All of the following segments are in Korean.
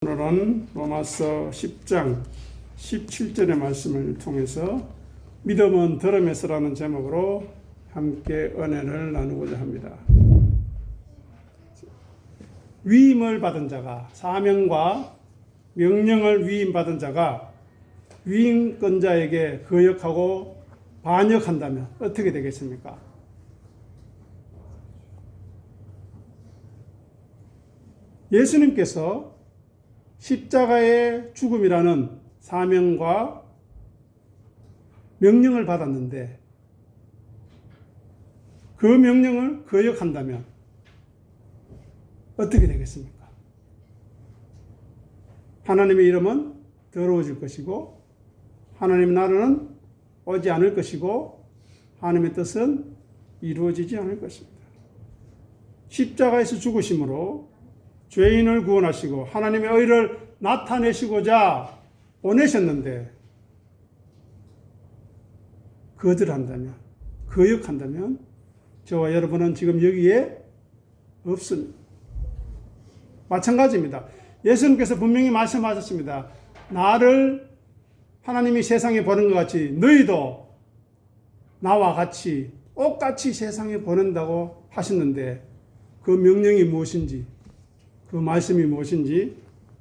오늘은 로마서 10장 17절의 말씀을 통해서 믿음은 들음에서라는 제목으로 함께 은혜를 나누고자 합니다. 위임을 받은 자가, 사명과 명령을 위임받은 자가 위임권자에게 거역하고 반역한다면 어떻게 되겠습니까? 예수님께서 십자가의 죽음이라는 사명과 명령을 받았는데 그 명령을 거역한다면 어떻게 되겠습니까? 하나님의 이름은 더러워질 것이고 하나님의 나라는 오지 않을 것이고 하나님의 뜻은 이루어지지 않을 것입니다. 십자가에서 죽으심으로 죄인을 구원하시고 하나님의 의를 나타내시고자 보내셨는데 거절한다면, 거역한다면 저와 여러분은 지금 여기에 없습니다. 마찬가지입니다. 예수님께서 분명히 말씀하셨습니다. 나를 하나님이 세상에 보낸 것 같이 너희도 나와 같이 똑같이 세상에 보낸다고 하셨는데 그 명령이 무엇인지, 그 말씀이 무엇인지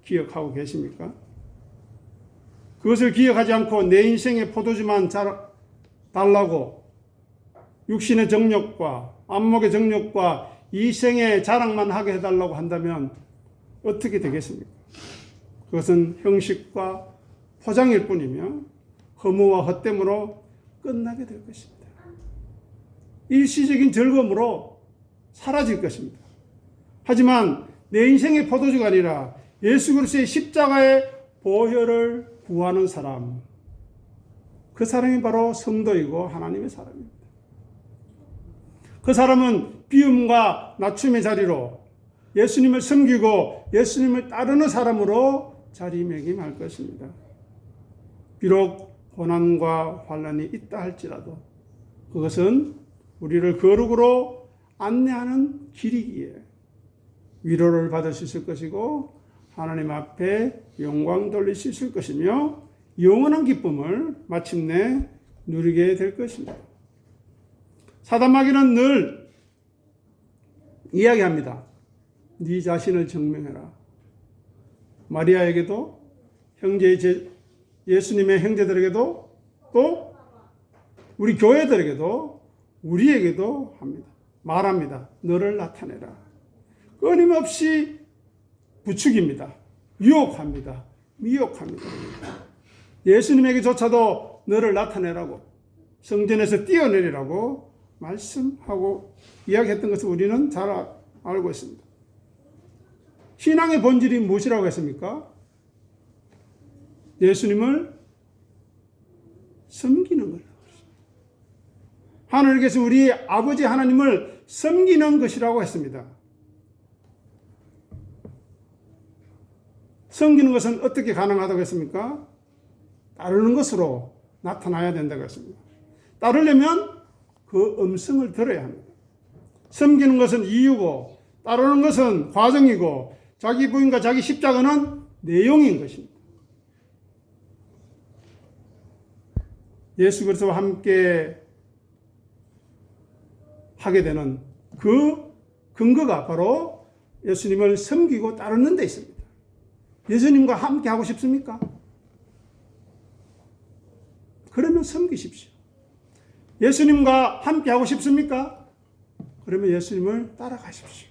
기억하고 계십니까? 그것을 기억하지 않고 내 인생의 포도주만 달라고 육신의 정욕과 안목의 정욕과 이생의 자랑만 하게 해달라고 한다면 어떻게 되겠습니까? 그것은 형식과 포장일 뿐이며 허무와 헛됨으로 끝나게 될 것입니다. 일시적인 즐거움으로 사라질 것입니다. 하지만 내 인생의 포도주가 아니라 예수 그리스도의 십자가의 보혈을 구하는 사람, 그 사람이 바로 성도이고 하나님의 사람입니다. 그 사람은 비움과 낮춤의 자리로 예수님을 섬기고 예수님을 따르는 사람으로 자리매김할 것입니다. 비록 고난과 환난이 있다 할지라도 그것은 우리를 거룩으로 안내하는 길이기에 위로를 받을 수 있을 것이고 하나님 앞에 영광 돌릴 수 있을 것이며 영원한 기쁨을 마침내 누리게 될 것입니다. 사단마귀는 늘 이야기합니다. 네 자신을 증명해라. 마리아에게도 예수님의 형제들에게도 또 우리 교회들에게도 우리에게도 합니다. 말합니다. 너를 나타내라. 끊임없이 부추깁니다. 유혹합니다. 미혹합니다. 예수님에게조차도 너를 나타내라고 성전에서 뛰어내리라고 말씀하고 이야기했던 것을 우리는 잘 알고 있습니다. 신앙의 본질이 무엇이라고 했습니까? 예수님을 섬기는 거라고 했습니다. 하늘에 계신 우리 아버지 하나님을 섬기는 것이라고 했습니다. 섬기는 것은 어떻게 가능하다고 했습니까? 따르는 것으로 나타나야 된다고 했습니다. 따르려면 그 음성을 들어야 합니다. 섬기는 것은 이유고 따르는 것은 과정이고 자기 부인과 자기 십자가는 내용인 것입니다. 예수 그리스도와 함께 하게 되는 그 근거가 바로 예수님을 섬기고 따르는 데 있습니다. 예수님과 함께 하고 싶습니까? 그러면 섬기십시오. 예수님과 함께 하고 싶습니까? 그러면 예수님을 따라가십시오.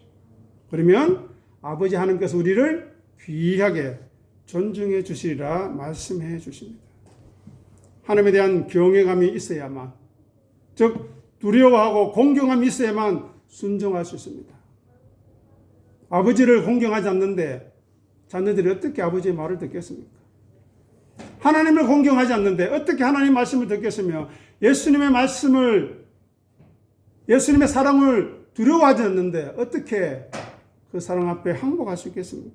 그러면 아버지 하나님께서 우리를 귀하게 존중해 주시리라 말씀해 주십니다. 하나님에 대한 경외감이 있어야만, 즉 두려워하고 공경함이 있어야만 순종할 수 있습니다. 아버지를 공경하지 않는데 자녀들이 어떻게 아버지의 말을 듣겠습니까? 하나님을 공경하지 않는데 어떻게 하나님의 말씀을 듣겠으며 예수님의 사랑을 두려워하지 않는데 어떻게 그 사랑 앞에 항복할 수 있겠습니까?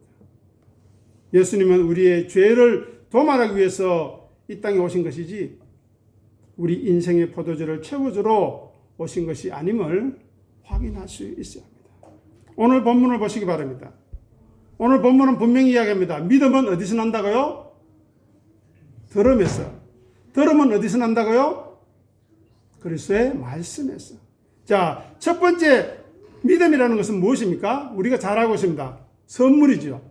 예수님은 우리의 죄를 도말하기 위해서 이 땅에 오신 것이지 우리 인생의 포도주를 채워주러 오신 것이 아님을 확인할 수 있어야 합니다. 오늘 본문을 보시기 바랍니다. 오늘 본문은 분명히 이야기합니다. 믿음은 어디서 난다고요? 들음에서. 들음은 어디서 난다고요? 그리스도의 말씀에서. 자, 첫 번째 믿음이라는 것은 무엇입니까? 우리가 잘 알고 있습니다. 선물이지요.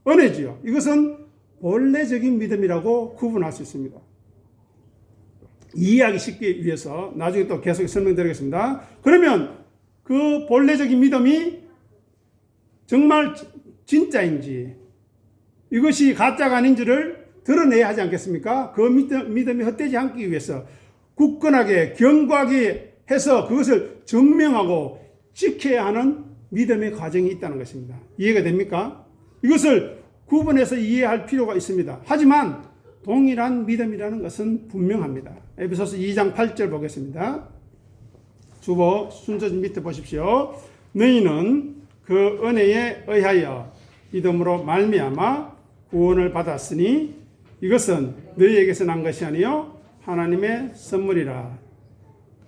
은혜지요. 이것은 본래적인 믿음이라고 구분할 수 있습니다. 이해하기 쉽기 위해서 나중에 또 계속 설명드리겠습니다. 그러면 그 본래적인 믿음이 정말 진짜인지 이것이 가짜가 아닌지를 드러내야 하지 않겠습니까? 그 믿음이 헛되지 않기 위해서 굳건하게 견고하게 해서 그것을 증명하고 지켜야 하는 믿음의 과정이 있다는 것입니다. 이해가 됩니까? 이것을 구분해서 이해할 필요가 있습니다. 하지만 동일한 믿음이라는 것은 분명합니다. 에베소서 2장 8절 보겠습니다. 주보 순서 밑에 보십시오. 너희는 그 은혜에 의하여 믿음으로 말미암아 구원을 받았으니 이것은 너희에게서 난 것이 아니요 하나님의 선물이라.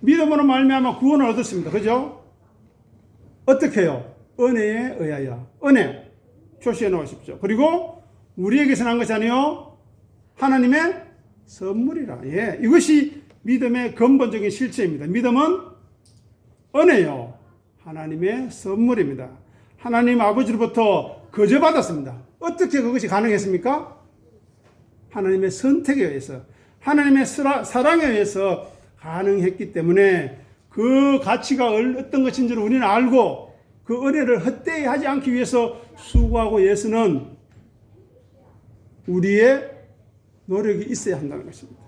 믿음으로 말미암아 구원을 얻었습니다. 그죠? 어떻게 해요? 은혜에 의하여. 은혜 표시해 놓으십시오. 그리고 우리에게서 난 것이 아니요 하나님의 선물이라. 예, 이것이 믿음의 근본적인 실체입니다. 믿음은 은혜요 하나님의 선물입니다. 하나님 아버지로부터 거저 받았습니다. 어떻게 그것이 가능했습니까? 하나님의 선택에 의해서, 하나님의 사랑에 의해서 가능했기 때문에 그 가치가 어떤 것인지를 우리는 알고 그 은혜를 헛되이 하지 않기 위해서 수고하고 애쓰는 우리의 노력이 있어야 한다는 것입니다.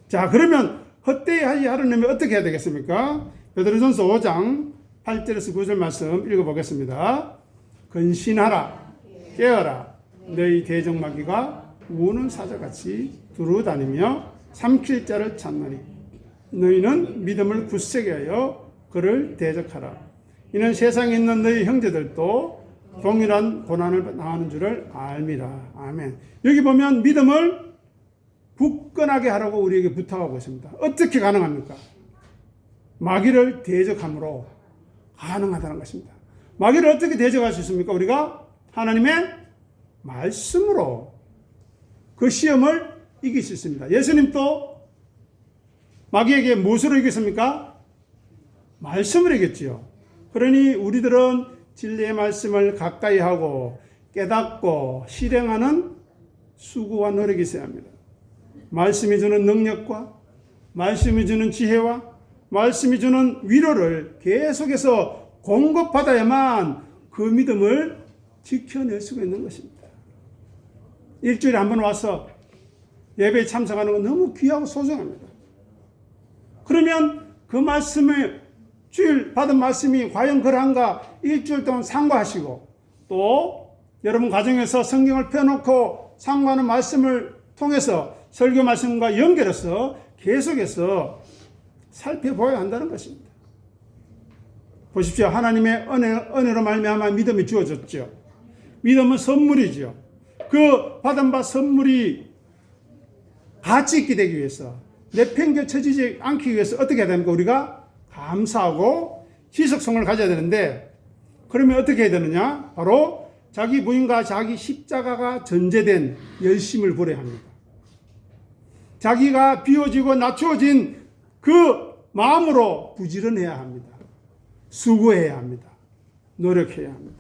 자, 그러면 헛되이 하려면 어떻게 해야 되겠습니까? 베드로전서 5장 8절에서 9절 말씀 읽어보겠습니다. 근신하라, 깨어라, 너희 대적마귀가 우는 사자같이 두루다니며 삼킬 자를 찾나니 너희는 믿음을 굳세게 하여 그를 대적하라. 이는 세상에 있는 너희 형제들도 동일한 고난을 당하는 줄을 알미라. 아멘. 여기 보면 믿음을 굳건하게 하라고 우리에게 부탁하고 있습니다. 어떻게 가능합니까? 마귀를 대적함으로 가능하다는 것입니다. 마귀를 어떻게 대적할 수 있습니까? 우리가 하나님의 말씀으로 그 시험을 이길 수 있습니다. 예수님도 마귀에게 무엇으로 이겼습니까? 말씀으로 이겼지요. 그러니 우리들은 진리의 말씀을 가까이 하고 깨닫고 실행하는 수고와 노력이 있어야 합니다. 말씀이 주는 능력과 말씀이 주는 지혜와 말씀이 주는 위로를 계속해서 공급받아야만 그 믿음을 지켜낼 수가 있는 것입니다. 일주일에 한 번 와서 예배에 참석하는 건 너무 귀하고 소중합니다. 그러면 그 말씀을 주일 받은 말씀이 과연 그러한가 일주일 동안 상고하시고 또 여러분 가정에서 성경을 펴놓고 상고하는 말씀을 통해서 설교 말씀과 연결해서 계속해서 살펴보아야 한다는 것입니다. 보십시오. 하나님의 은혜로 말미암아 믿음이 주어졌죠. 믿음은 선물이죠. 그 받은 바 선물이 가치 있게 되기 위해서 내팽개쳐지지 않기 위해서 어떻게 해야 됩니까? 우리가 감사하고 지속성을 가져야 되는데 그러면 어떻게 해야 되느냐? 바로 자기 부인과 자기 십자가가 전제된 열심을 벌여야 합니다. 자기가 비워지고 낮추어진 그 마음으로 부지런해야 합니다. 수고해야 합니다. 노력해야 합니다.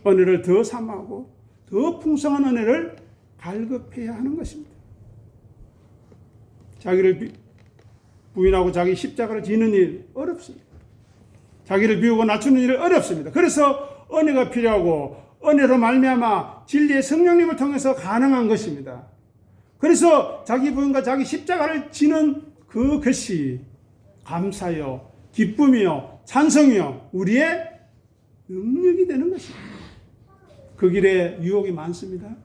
은혜를 더 삼하고 더 풍성한 은혜를 갈급해야 하는 것입니다. 자기를 부인하고 자기 십자가를 지는 일 어렵습니다. 자기를 비우고 낮추는 일 어렵습니다. 그래서 은혜가 필요하고 은혜로 말미암아 진리의 성령님을 통해서 가능한 것입니다. 그래서 자기 부인과 자기 십자가를 지는 그것이 감사요, 기쁨이요, 찬성이요, 우리의 능력이 되는 것입니다. 그 길에 유혹이 많습니다.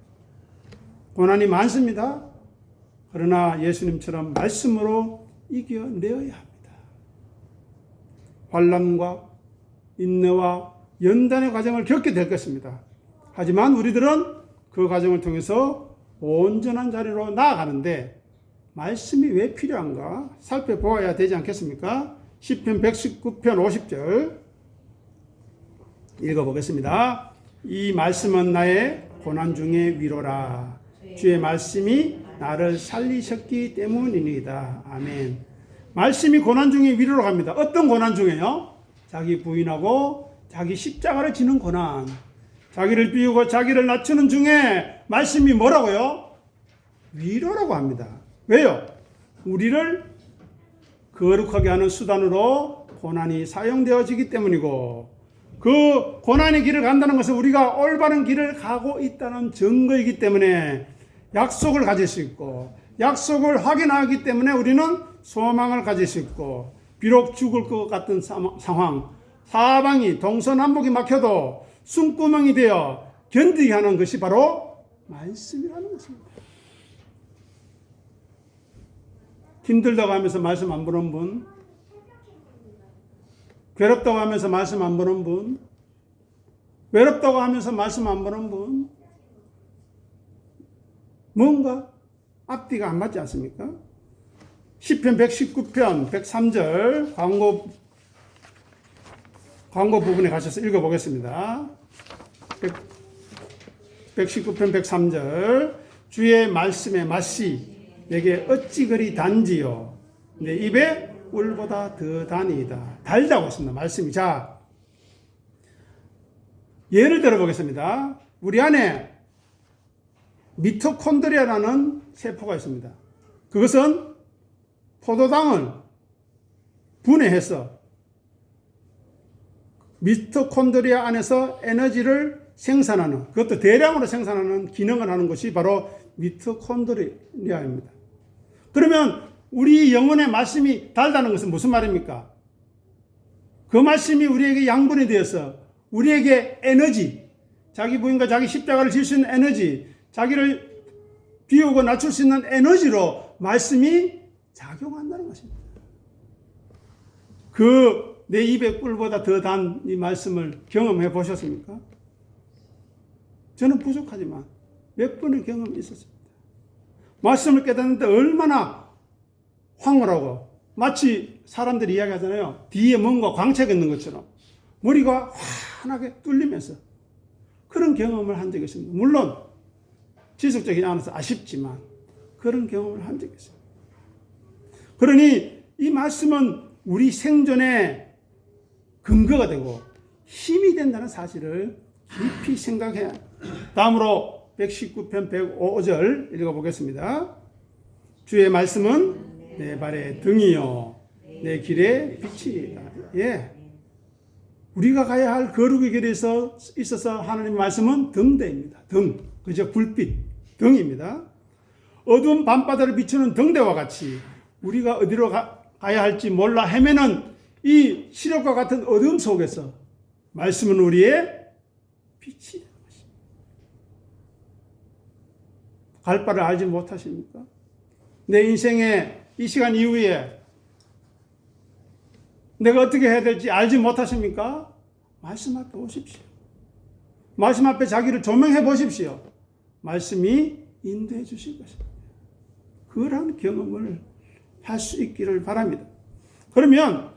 고난이 많습니다. 그러나 예수님처럼 말씀으로 이겨내어야 합니다. 환난과 인내와 연단의 과정을 겪게 될 것입니다. 하지만 우리들은 그 과정을 통해서 온전한 자리로 나아가는데 말씀이 왜 필요한가 살펴보아야 되지 않겠습니까? 시편 119편 50절 읽어보겠습니다. 이 말씀은 나의 고난 중의 위로라. 주의 말씀이 나를 살리셨기 때문입니다. 아멘. 말씀이 고난 중의 위로로 갑니다. 어떤 고난 중에요? 자기 부인하고 자기 십자가를 지는 고난. 자기를 비우고 자기를 낮추는 중에 말씀이 뭐라고요? 위로라고 합니다. 왜요? 우리를 거룩하게 하는 수단으로 고난이 사용되어지기 때문이고, 그 고난의 길을 간다는 것은 우리가 올바른 길을 가고 있다는 증거이기 때문에 약속을 가질 수 있고, 약속을 확인하기 때문에 우리는 소망을 가질 수 있고, 비록 죽을 것 같은 상황, 사방이 동서남북이 막혀도 숨구멍이 되어 견디게 하는 것이 바로 말씀이라는 것입니다. 힘들다고 하면서 말씀 안 보는 분, 괴롭다고 하면서 말씀 안 보는 분, 외롭다고 하면서 말씀 안 보는 분, 뭔가 앞뒤가 안 맞지 않습니까? 시편 119편 103절 광고 부분에 가셔서 읽어보겠습니다. 119편 103절 주의 말씀의 맛이 내게 어찌 그리 단지요 내 입에 꿀보다 더 다니이다. 달다고 했습니다. 말씀이. 자, 예를 들어보겠습니다. 우리 안에 미토콘드리아라는 세포가 있습니다. 그것은 포도당을 분해해서 미토콘드리아 안에서 에너지를 생산하는, 그것도 대량으로 생산하는 기능을 하는 것이 바로 미토콘드리아입니다. 그러면 우리 영혼의 말씀이 달다는 것은 무슨 말입니까? 그 말씀이 우리에게 양분이 되어서 우리에게 에너지, 자기 부인과 자기 십자가를 질 수 있는 에너지, 자기를 비우고 낮출 수 있는 에너지로 말씀이 작용한다는 것입니다. 그 내 입의 꿀보다 더 단 이 말씀을 경험해 보셨습니까? 저는 부족하지만 몇 번의 경험이 있었습니다. 말씀을 깨닫는데 얼마나 황홀하고, 마치 사람들이 이야기하잖아요. 뒤에 뭔가 광채가 있는 것처럼 머리가 환하게 뚫리면서 그런 경험을 한 적이 있습니다. 물론 지속적이지 않아서 아쉽지만 그런 경험을 한 적이 있습니다. 그러니 이 말씀은 우리 생존의 근거가 되고 힘이 된다는 사실을 깊이 생각해야 합니다. 다음으로 119편 105절 읽어보겠습니다. 주의 말씀은 내 발의 등이요 내 길의 빛이다. 예, 우리가 가야 할 거룩의 길에 있어서 하나님의 말씀은 등대입니다. 등, 그죠? 불빛, 등입니다. 어두운 밤바다를 비추는 등대와 같이 우리가 어디로 가야 할지 몰라 헤매는 이 시력과 같은 어둠 속에서 말씀은 우리의 빛이 되는 것입니다. 갈 바를 알지 못하십니까? 내 인생의 이 시간 이후에 내가 어떻게 해야 될지 알지 못하십니까? 말씀 앞에 오십시오. 말씀 앞에 자기를 조명해 보십시오. 말씀이 인도해 주실 것입니다. 그런 경험을 할 수 있기를 바랍니다. 그러면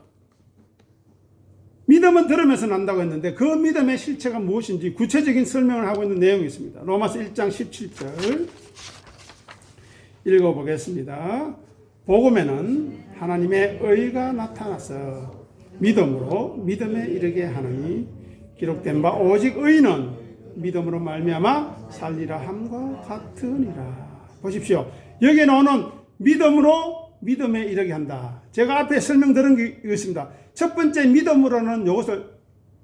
믿음은 들으면서 난다고 했는데 그 믿음의 실체가 무엇인지 구체적인 설명을 하고 있는 내용이 있습니다. 로마서 1장 17절 읽어보겠습니다. 복음에는 하나님의 의가 나타나서 믿음으로 믿음에 이르게 하느니 기록된 바 오직 의는 믿음으로 말미암아 살리라 함과 같으니라. 보십시오. 여기에 나오는 믿음으로 믿음에 이르게 한다. 제가 앞에 설명드린 게 있습니다. 첫 번째 믿음으로는 이것을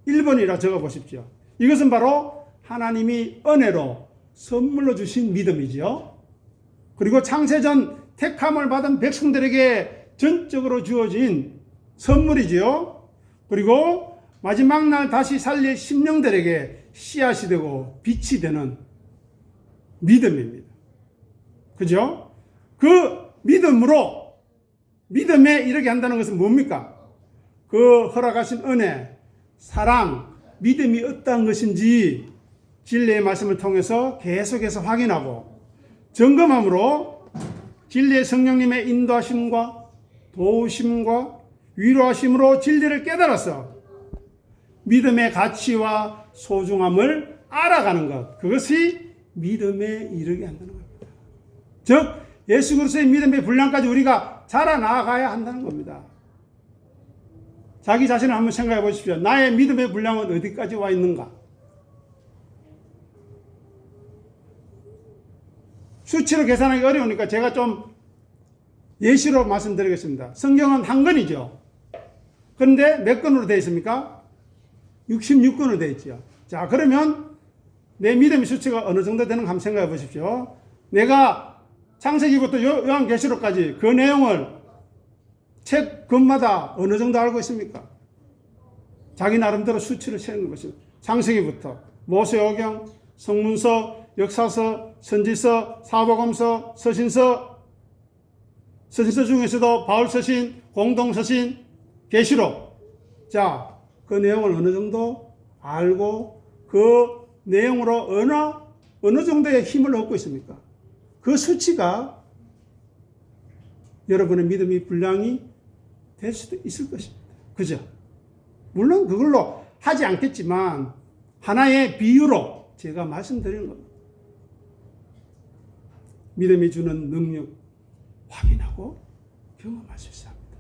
1번이라 적어 보십시오. 이것은 바로 하나님이 은혜로 선물로 주신 믿음이지요. 그리고 창세전 택함을 받은 백성들에게 전적으로 주어진 선물이지요. 그리고 마지막 날 다시 살릴 심령들에게 씨앗이 되고 빛이 되는 믿음입니다. 그죠? 그 믿음으로 믿음에 이르게 한다는 것은 뭡니까? 그 허락하신 은혜, 사랑, 믿음이 어떠한 것인지 진리의 말씀을 통해서 계속해서 확인하고 점검함으로 진리의 성령님의 인도하심과 도우심과 위로하심으로 진리를 깨달아서 믿음의 가치와 소중함을 알아가는 것, 그것이 믿음에 이르게 한다는 겁니다. 즉 예수 그리스도의 믿음의 분량까지 우리가 자라나가야 한다는 겁니다. 자기 자신을 한번 생각해 보십시오. 나의 믿음의 분량은 어디까지 와 있는가? 수치로 계산하기 어려우니까 제가 좀 예시로 말씀드리겠습니다. 성경은 한 권이죠. 그런데 몇 권으로 되어 있습니까? 66권으로 되어 있죠. 자, 그러면 내 믿음의 수치가 어느 정도 되는가 한번 생각해 보십시오. 내가 창세기부터 요한계시록까지 그 내용을 책 권마다 어느 정도 알고 있습니까? 자기 나름대로 수치를 세우는 것입니다. 창세기부터 모세오경, 성문서, 역사서, 선지서, 사복음서, 서신서 중에서도 바울서신, 공동서신, 계시록. 자, 그 내용을 어느 정도 알고 그 내용으로 어느 정도의 힘을 얻고 있습니까? 그 수치가 여러분의 믿음의 분량이 될 수도 있을 것입니다. 그죠? 물론 그걸로 하지 않겠지만 하나의 비유로 제가 말씀드리는 겁니다. 믿음이 주는 능력 확인하고 경험할 수 있어야 합니다.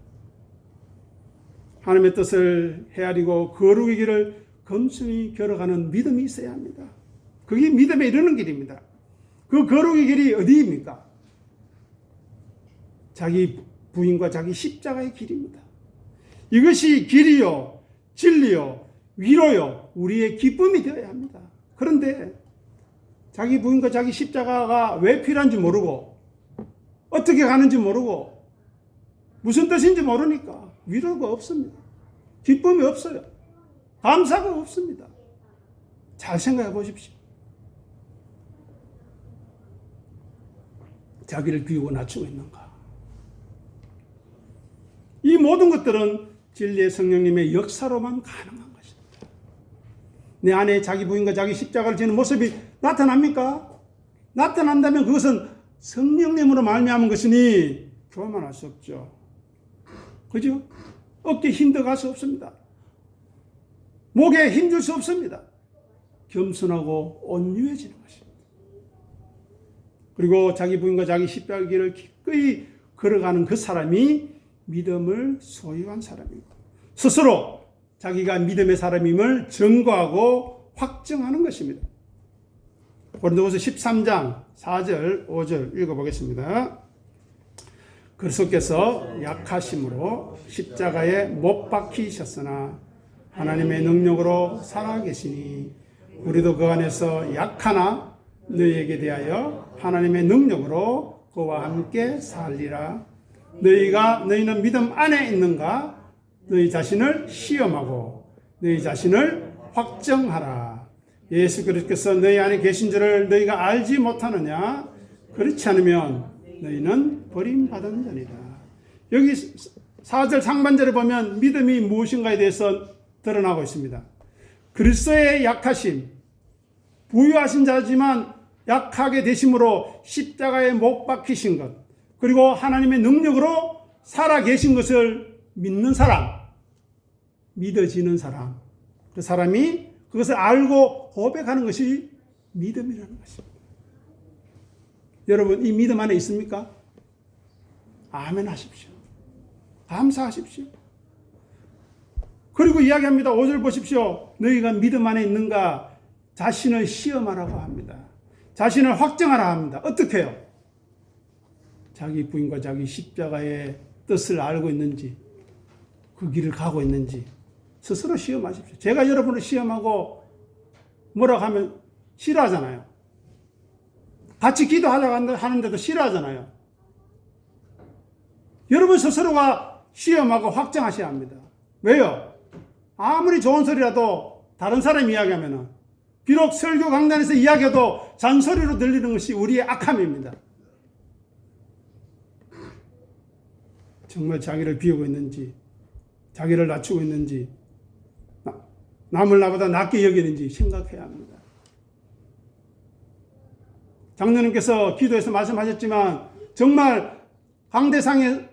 하나님의 뜻을 헤아리고 거룩의 길을 검증히 걸어가는 믿음이 있어야 합니다. 그게 믿음에 이르는 길입니다. 그 거룩의 길이 어디입니까? 자기 부인과 자기 십자가의 길입니다. 이것이 길이요, 진리요, 위로요, 우리의 기쁨이 되어야 합니다. 그런데 자기 부인과 자기 십자가가 왜 필요한지 모르고 어떻게 가는지 모르고 무슨 뜻인지 모르니까 위로가 없습니다. 기쁨이 없어요. 감사가 없습니다. 잘 생각해 보십시오. 자기를 비우고 낮추고 있는가? 이 모든 것들은 진리의 성령님의 역사로만 가능한 것입니다. 내 안에 자기 부인과 자기 십자가를 지는 모습이 나타납니까? 나타난다면 그것은 성령님으로 말미암은 것이니 교만할 수 없죠. 그죠? 어깨에 힘들어갈 수 없습니다. 목에 힘줄 수 없습니다. 겸손하고 온유해지는 것입니다. 그리고 자기 부인과 자기 십자가의 길을 기꺼이 걸어가는 그 사람이 믿음을 소유한 사람이고 스스로 자기가 믿음의 사람임을 증거하고 확증하는 것입니다. 고린도후서 13장 4절 5절 읽어보겠습니다. 그리스도께서 약하심으로 십자가에 못 박히셨으나 하나님의 능력으로 살아계시니 우리도 그 안에서 약하나 너희에게 대하여 하나님의 능력으로 그와 함께 살리라. 너희는 믿음 안에 있는가? 너희 자신을 시험하고 너희 자신을 확정하라. 예수 그리스도께서 너희 안에 계신 줄을 너희가 알지 못하느냐? 그렇지 않으면 너희는 버림받은 자니라. 여기 4절 상반절에 보면 믿음이 무엇인가에 대해서 드러나고 있습니다. 그리스도의 약하심, 부유하신 자지만 약하게 되심으로 십자가에 못 박히신 것, 그리고 하나님의 능력으로 살아계신 것을 믿는 사람, 믿어지는 사람, 그 사람이 그것을 알고 고백하는 것이 믿음이라는 것입니다. 여러분, 이 믿음 안에 있습니까? 아멘 하십시오. 감사하십시오. 그리고 이야기합니다. 5절 보십시오. 너희가 믿음 안에 있는가? 자신을 시험하라고 합니다. 자신을 확정하라 합니다. 어떻게 해요? 자기 부인과 자기 십자가의 뜻을 알고 있는지, 그 길을 가고 있는지 스스로 시험하십시오. 제가 여러분을 시험하고 뭐라고 하면 싫어하잖아요. 같이 기도하자고 하는데도 싫어하잖아요. 여러분 스스로가 시험하고 확정하셔야 합니다. 왜요? 아무리 좋은 소리라도 다른 사람 이야기하면은, 비록 설교 강단에서 이야기해도 잔소리로 들리는 것이 우리의 악함입니다. 정말 자기를 비우고 있는지, 자기를 낮추고 있는지, 남을 나보다 낮게 여기는지 생각해야 합니다. 장로님께서 기도에서 말씀하셨지만 정말 강대상에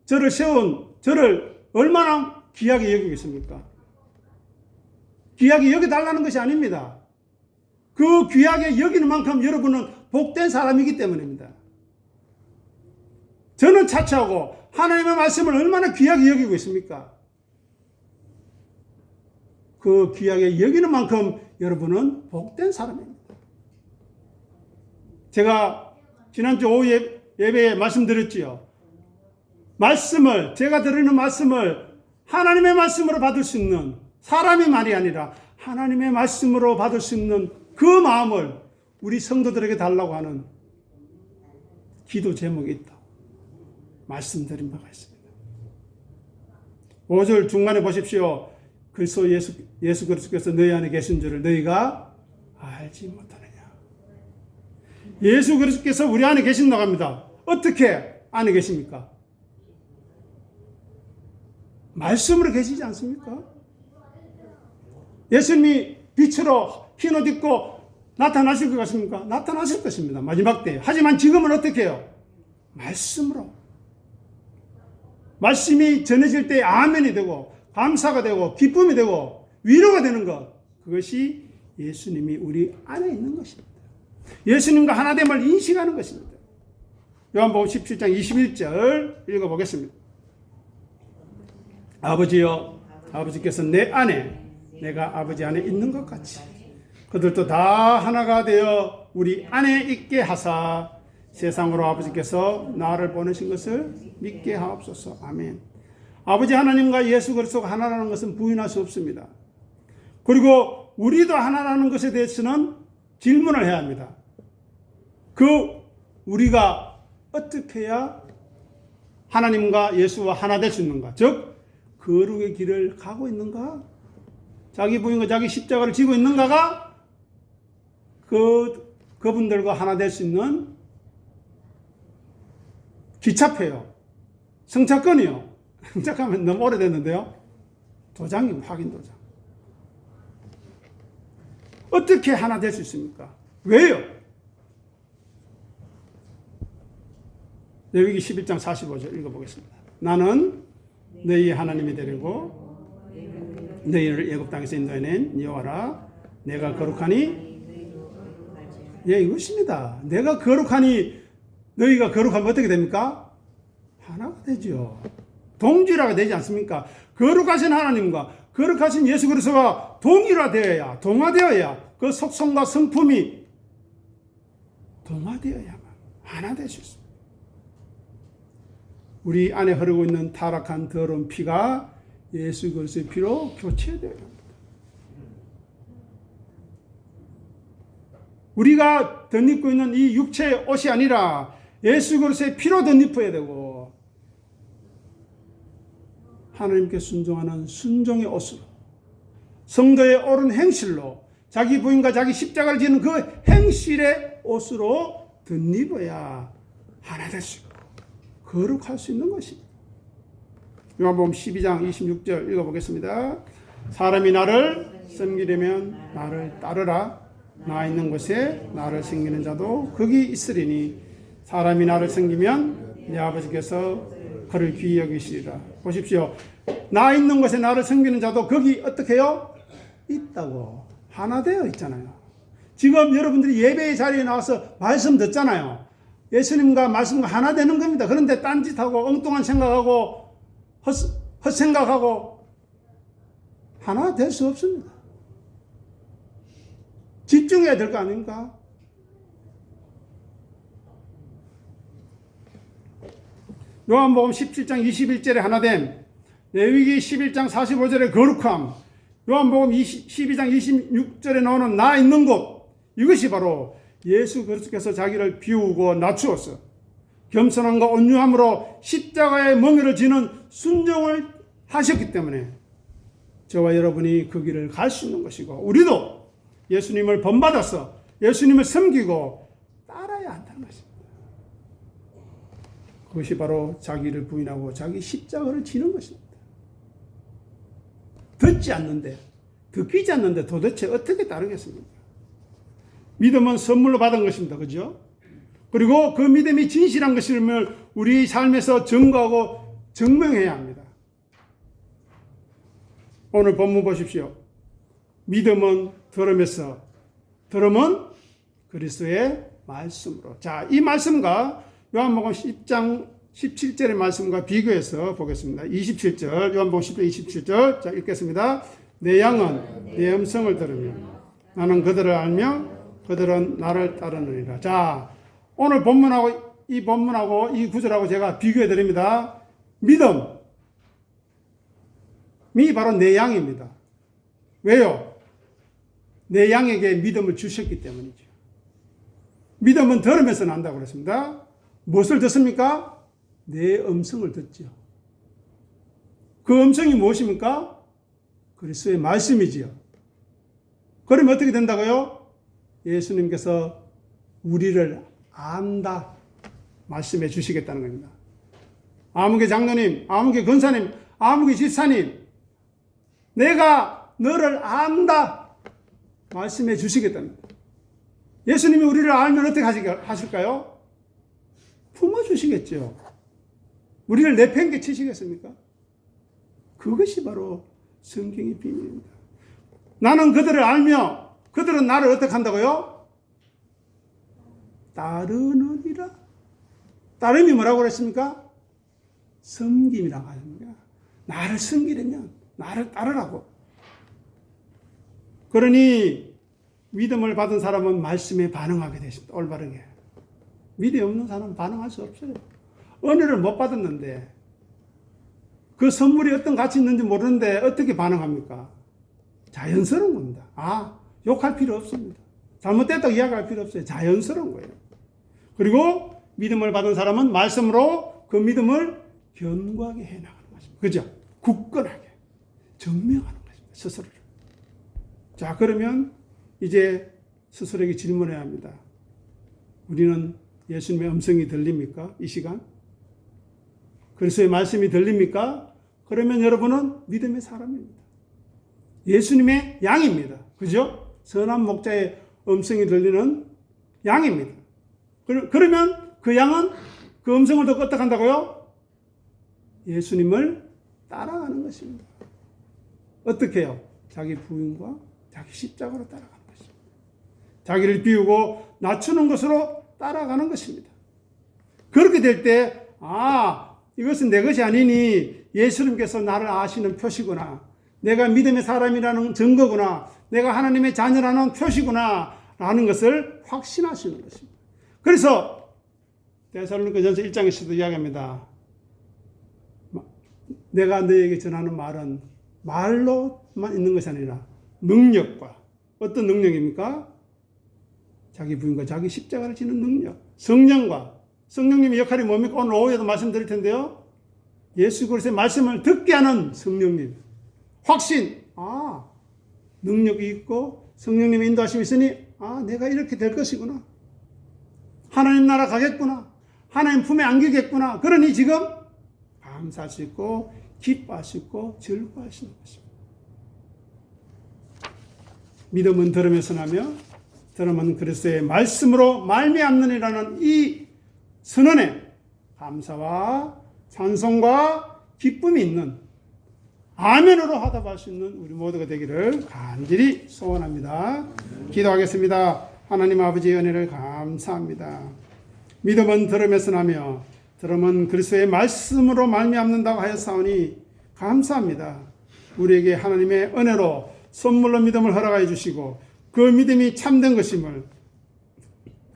저를 세운 저를 얼마나 귀하게 여기겠습니까? 귀하게 여겨달라는 것이 아닙니다. 그 귀하게 여기는 만큼 여러분은 복된 사람이기 때문입니다. 저는 차치하고 하나님의 말씀을 얼마나 귀하게 여기고 있습니까? 그 귀하게 여기는 만큼 여러분은 복된 사람입니다. 제가 지난주 오후 예배에 말씀드렸지요. 말씀을, 제가 드리는 말씀을 하나님의 말씀으로 받을 수 있는, 사람의 말이 아니라 하나님의 말씀으로 받을 수 있는 그 마음을 우리 성도들에게 달라고 하는 기도 제목이 있다. 말씀드린 바가 있습니다. 5절 중간에 보십시오. 그리스도 예수 그리스도께서 너희 안에 계신 줄을 너희가 알지 못하느냐. 예수 그리스도께서 우리 안에 계신다고 합니다. 어떻게 안에 계십니까? 말씀으로 계시지 않습니까? 예수님이 빛으로 흰 옷 입고 나타나실 것 같습니까? 나타나실 것입니다. 마지막 때에. 하지만 지금은 어떻게 해요? 말씀으로. 말씀이 전해질 때 아멘이 되고 감사가 되고 기쁨이 되고 위로가 되는 것. 그것이 예수님이 우리 안에 있는 것입니다. 예수님과 하나됨을 인식하는 것입니다. 요한복음 17장 21절 읽어보겠습니다. 아버지여, 아버지께서 내 안에 내가 아버지 안에 있는 것 같이 그들도 다 하나가 되어 우리 안에 있게 하사 세상으로 아버지께서 나를 보내신 것을 믿게 하옵소서. 아멘. 아버지 하나님과 예수 그리스도가 하나라는 것은 부인할 수 없습니다. 그리고 우리도 하나라는 것에 대해서는 질문을 해야 합니다. 우리가 어떻게 해야 하나님과 예수와 하나 될 수 있는가? 즉 거룩의 길을 가고 있는가? 자기 부인과 자기 십자가를 지고 있는가가 그분들과 하나 될 수 있는 기차표요. 승차권이요. 승차하면 너무 오래됐는데요. 도장이요. 확인 도장. 어떻게 하나 될 수 있습니까? 왜요? 레위기 11장 45절 읽어보겠습니다. 나는 너희 하나님이 되려고 너희를 애굽 땅에서 인도해낸 여호와라. 내가 거룩하니 예, 이것입니다. 내가 거룩하니 너희가 거룩하면 어떻게 됩니까? 하나가 되죠. 동질화가 되지 않습니까? 거룩하신 하나님과 거룩하신 예수 그리스도가 동일화되어야, 동화되어야 그 속성과 성품이 동화되어야만 하나 될 수 있습니다. 우리 안에 흐르고 있는 타락한 더러운 피가 예수 그리스도의 피로 교체되어야 합니다. 우리가 덧입고 있는 이 육체의 옷이 아니라 예수 그리스도의 피로 덧입어야 되고 하나님께 순종하는 순종의 옷으로 성도의 옳은 행실로 자기 부인과 자기 십자가를 지는 그 행실의 옷으로 덧입어야 하나 될 수 있고 거룩할 수 있는 것입니다. 요한복음 12장 26절 읽어보겠습니다. 사람이 나를 섬기려면 나를 따르라. 나 있는 곳에 나를 섬기는 자도 거기 있으리니 사람이 나를 섬기면 내 아버지께서 그를 귀히 여기시리라. 보십시오. 나 있는 곳에 나를 섬기는 자도 거기 어떻게 해요? 있다고. 하나 되어 있잖아요. 지금 여러분들이 예배의 자리에 나와서 말씀 듣잖아요. 예수님과 말씀과 하나 되는 겁니다. 그런데 딴짓하고 엉뚱한 생각하고 헛생각하고 하나 될 수 없습니다. 집중해야 될 거 아닙니까? 요한복음 17장 21절에 하나됨, 레위기 11장 45절에 거룩함, 요한복음 12장 26절에 나오는 나 있는 곳, 이것이 바로 예수 그리스도께서 자기를 비우고 낮추어서 겸손함과 온유함으로 십자가의 멍에를 지는 순종을 하셨기 때문에 저와 여러분이 그 길을 갈 수 있는 것이고 우리도 예수님을 본받아서 예수님을 섬기고 따라야 한다는 것입니다. 그것이 바로 자기를 부인하고 자기 십자가를 지는 것입니다. 듣기지 않는데 도대체 어떻게 따르겠습니까? 믿음은 선물로 받은 것입니다. 그죠? 그리고 그 믿음이 진실한 것임을 우리 삶에서 증거하고 증명해야 합니다. 오늘 본문 보십시오. 믿음은 들음에서 들음은 그리스도의 말씀으로. 자, 이 말씀과 요한복음 10장 17절의 말씀과 비교해서 보겠습니다. 27절, 요한복음 10장 27절. 자, 읽겠습니다. 내 양은 내 음성을 들으며 나는 그들을 알며 그들은 나를 따르느니라. 자, 오늘 이 본문하고 이 구절하고 제가 비교해 드립니다. 믿음이 바로 내 양입니다. 왜요? 내 양에게 믿음을 주셨기 때문이죠. 믿음은 들으면서 난다고 그랬습니다. 무엇을 듣습니까? 내 음성을 듣죠. 그 음성이 무엇입니까? 그리스도의 말씀이지요. 그러면 어떻게 된다고요? 예수님께서 우리를 안다 말씀해 주시겠다는 겁니다. 아무개 장로님, 아무개 권사님, 아무개 집사님, 내가 너를 안다 말씀해 주시겠다는 겁니다. 예수님이 우리를 알면 어떻게 하실까요? 품어주시겠죠. 우리를 내팽개치시겠습니까? 그것이 바로 성경의 비밀입니다. 나는 그들을 알며 그들은 나를 어떻게 한다고요? 따르느니라. 따름이 뭐라고 그랬습니까? 섬김이라고 합니다. 나를 섬기려면 나를 따르라고. 그러니 믿음을 받은 사람은 말씀에 반응하게 되십니다. 올바르게. 믿음이 없는 사람은 반응할 수 없어요. 은혜를 못 받았는데 그 선물이 어떤 가치 있는지 모르는데 어떻게 반응합니까? 자연스러운 겁니다. 욕할 필요 없습니다. 잘못됐다고 이야기할 필요 없어요. 자연스러운 거예요. 그리고 믿음을 받은 사람은 말씀으로 그 믿음을 견고하게 해나가는 것입니다. 그죠? 굳건하게 증명하는 것입니다. 스스로를. 자, 그러면 이제 스스로에게 질문해야 합니다. 우리는 예수님의 음성이 들립니까? 이 시간? 그리스도의 말씀이 들립니까? 그러면 여러분은 믿음의 사람입니다. 예수님의 양입니다. 그죠? 선한 목자의 음성이 들리는 양입니다. 그러면 그 양은 그 음성을 듣고 어떻게 한다고요? 예수님을 따라가는 것입니다. 어떻게 해요? 자기 부인과 자기 십자가로 따라가는 것입니다. 자기를 비우고 낮추는 것으로 따라가는 것입니다. 그렇게 될 때, 이것은 내 것이 아니니 예수님께서 나를 아시는 표시구나. 내가 믿음의 사람이라는 증거구나. 내가 하나님의 자녀라는 표시구나. 라는 것을 확신하시는 것입니다. 그래서 데살로니가전서 1장에서도 이야기합니다. 내가 너에게 전하는 말은 말로만 있는 것이 아니라 능력과, 어떤 능력입니까? 자기 부인과 자기 십자가를 지는 능력, 성령과, 성령님의 역할이 뭡니까? 오늘 오후에도 말씀드릴 텐데요. 예수 그리스도의 말씀을 듣게 하는 성령님. 확신, 능력이 있고 성령님의 인도하심이 있으니 내가 이렇게 될 것이구나. 하나님 나라 가겠구나. 하나님 품에 안기겠구나. 그러니 지금 감사할 수 있고 기뻐할 수 있고 즐거워할 수 있는 것입니다. 믿음은 들으면서 나며 들으면 그리스도의 말씀으로 말미암느니라는 이 선언에 감사와 찬송과 기쁨이 있는 아멘으로 화답할 수 있는 우리 모두가 되기를 간절히 소원합니다. 기도하겠습니다. 하나님 아버지의 은혜를 감사합니다. 믿음은 들으면서 나며 들으면 그리스도의 말씀으로 말미암는다고 하였사오니 감사합니다. 우리에게 하나님의 은혜로 선물로 믿음을 허락하여 주시고 그 믿음이 참된 것임을,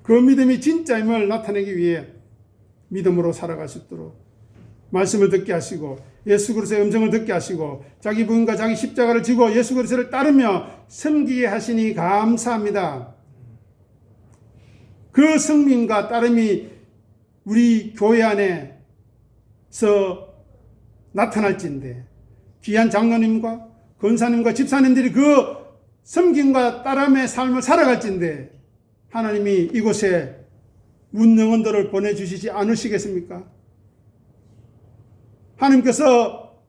그 믿음이 진짜임을 나타내기 위해 믿음으로 살아갈 수 있도록 말씀을 듣게 하시고 예수 그리스도의 음성을 듣게 하시고 자기 부인과 자기 십자가를 지고 예수 그리스도를 따르며 섬기게 하시니 감사합니다. 그 성민과 따름이 우리 교회 안에서 나타날진데 귀한 장로님과 권사님과 집사님들이 그 섬김과 따름의 삶을 살아갈진데 하나님이 이곳에 문영원들을 보내주시지 않으시겠습니까? 하나님께서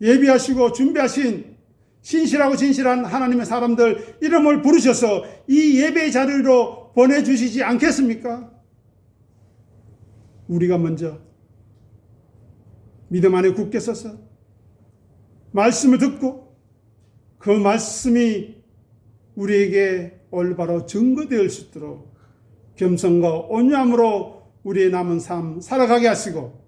예비하시고 준비하신 신실하고 진실한 하나님의 사람들 이름을 부르셔서 이 예배의 자리로 보내주시지 않겠습니까? 우리가 먼저 믿음 안에 굳게 서서 말씀을 듣고 그 말씀이 우리에게 올바로 증거되을 수 있도록 겸손과 온유함으로 우리의 남은 삶 살아가게 하시고,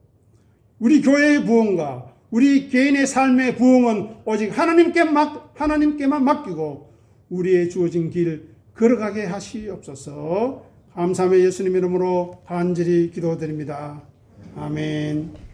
우리 교회의 부흥과 우리 개인의 삶의 부흥은 오직 하나님께만 맡기고 우리의 주어진 길 걸어가게 하시옵소서. 감사함의 예수님 이름으로 간절히 기도드립니다. 아멘.